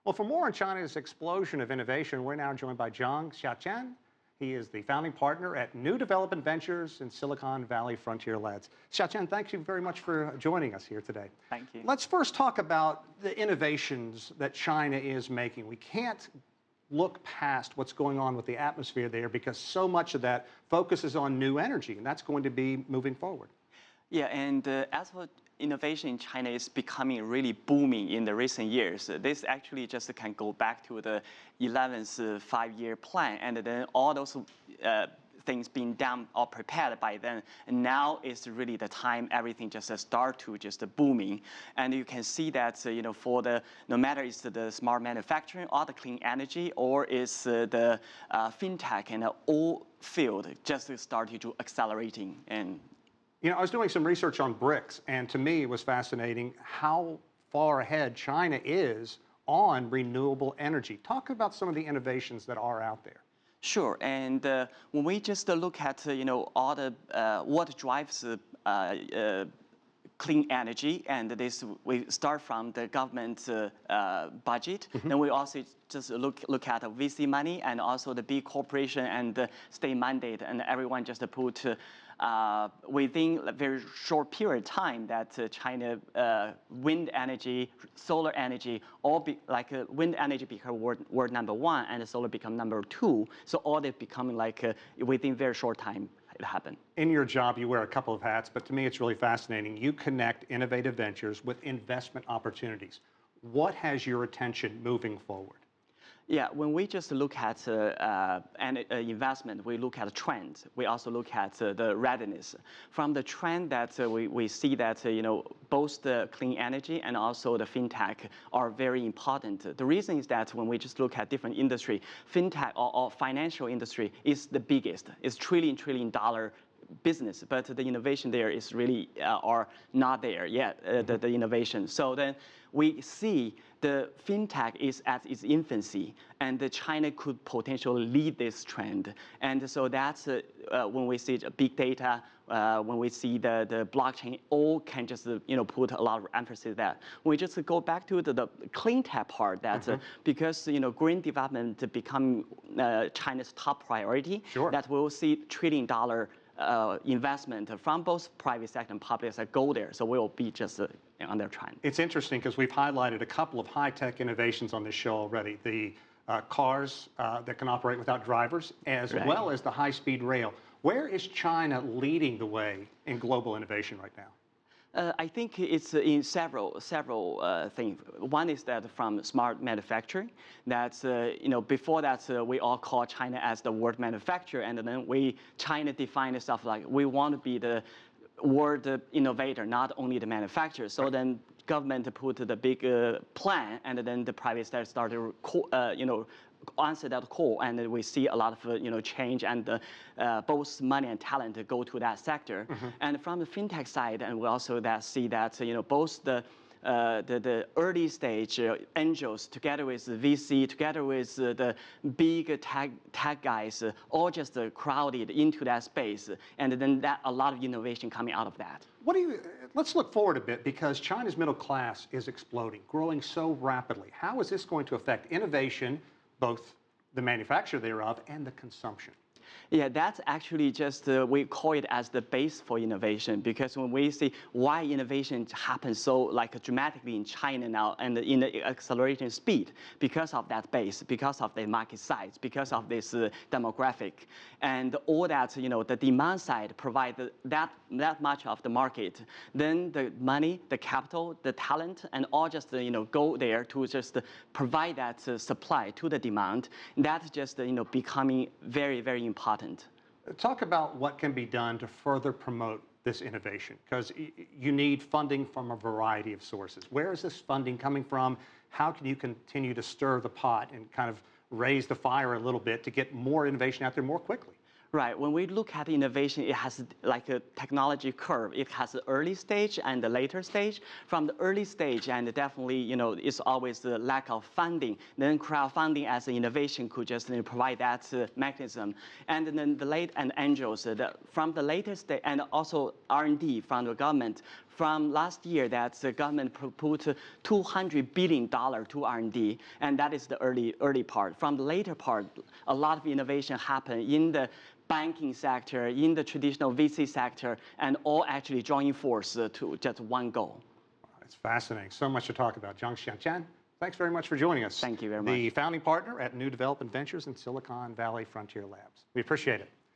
Well, for more on China's explosion of innovation, we're now joined by Zhang Xiaochen. He is the founding partner at New Development Ventures in Silicon Valley Frontier Labs. Xiaochen, thank you very much for joining us here today. Thank you. Let's first talk about the innovations that China is making. We can't look past what's going on with the atmosphere there because so much of that focuses on new energy, and that's going to be moving forward. Yeah, and as for innovation in China is becoming really booming in the recent years. This actually just can go back to the 11th five-year plan, and then all those things being done or prepared by then. And now is really the time everything just start to just booming. And you can see that for the no matter it's the smart manufacturing or the clean energy or is the fintech and all field just started to accelerating. And I was doing some research on BRICS, and to me it was fascinating how far ahead China is on renewable energy. Talk about some of the innovations that are out there. Sure, and when we just look at all the what drives clean energy, and this we start from the government budget. Then we also just look at VC money and also the big corporation and the state mandate, and everyone just put within a very short period of time that China wind energy, solar energy, all wind energy become world number one and solar become number two. So all they becoming within very short time it happened. In your job, you wear a couple of hats, but to me it's really fascinating. You connect innovative ventures with investment opportunities. What has your attention moving forward? Yeah, when we just look at investment, we look at trends. We also look at the readiness. From the trend that we see that both the clean energy and also the fintech are very important. The reason is that when we just look at different industry, fintech or financial industry is the biggest. It's trillion dollar business, but the innovation there is really are not there yet, the innovation. So then we see the fintech is at its infancy, and China could potentially lead this trend. And so that's when we see big data, when we see the blockchain, all can just put a lot of emphasis that. When we just go back to the clean tech part, that because green development become China's top priority, that we'll see trillion dollar investment from both private sector and public sector go there. So we'll be just on their trend. It's interesting because we've highlighted a couple of high-tech innovations on this show already. The cars that can operate without drivers, as well as the high-speed rail. Where is China leading the way in global innovation right now? I think it's in several things. One is that from smart manufacturing, that before that we all call China as the world manufacturer, and then China defined itself like we want to be the world innovator, not only the manufacturer. So then government put the big plan, and then the private sector started answer that call, and we see a lot of change, and both money and talent go to that sector. And from the fintech side, and we also see that both the early stage angels together with the VC, together with the big tech guys, all just crowded into that space, and then a lot of innovation coming out of that. Let's look forward a bit, because China's middle class is exploding, growing so rapidly. How is this going to affect innovation, both the manufacture thereof and the consumption? Yeah, that's actually just, we call it as the base for innovation, because when we see why innovation happens so dramatically in China now and in the accelerating speed, because of that base, because of the market size, because of this demographic, and all that, the demand side provide that much of the market, then the money, the capital, the talent, and all just, go there to just provide that supply to the demand. That's just, becoming very, very important. Talk about what can be done to further promote this innovation, because you need funding from a variety of sources. Where is this funding coming from? How can you continue to stir the pot and kind of raise the fire a little bit to get more innovation out there more quickly? Right. When we look at innovation, it has like a technology curve. It has the early stage and the later stage. From the early stage, and definitely, it's always the lack of funding. Then crowdfunding as an innovation could just provide that mechanism. And then the late and angels from the later stage, and also R&D from the government From last year, that the government put $200 billion to R&D, and that is the early part. From the later part, a lot of innovation happened in the banking sector, in the traditional VC sector, and all actually joining force to just one goal. It's fascinating. So much to talk about. Zhang Xiaochen, thanks very much for joining us. Thank you very much. The founding partner at New Development Ventures in Silicon Valley Frontier Labs. We appreciate it.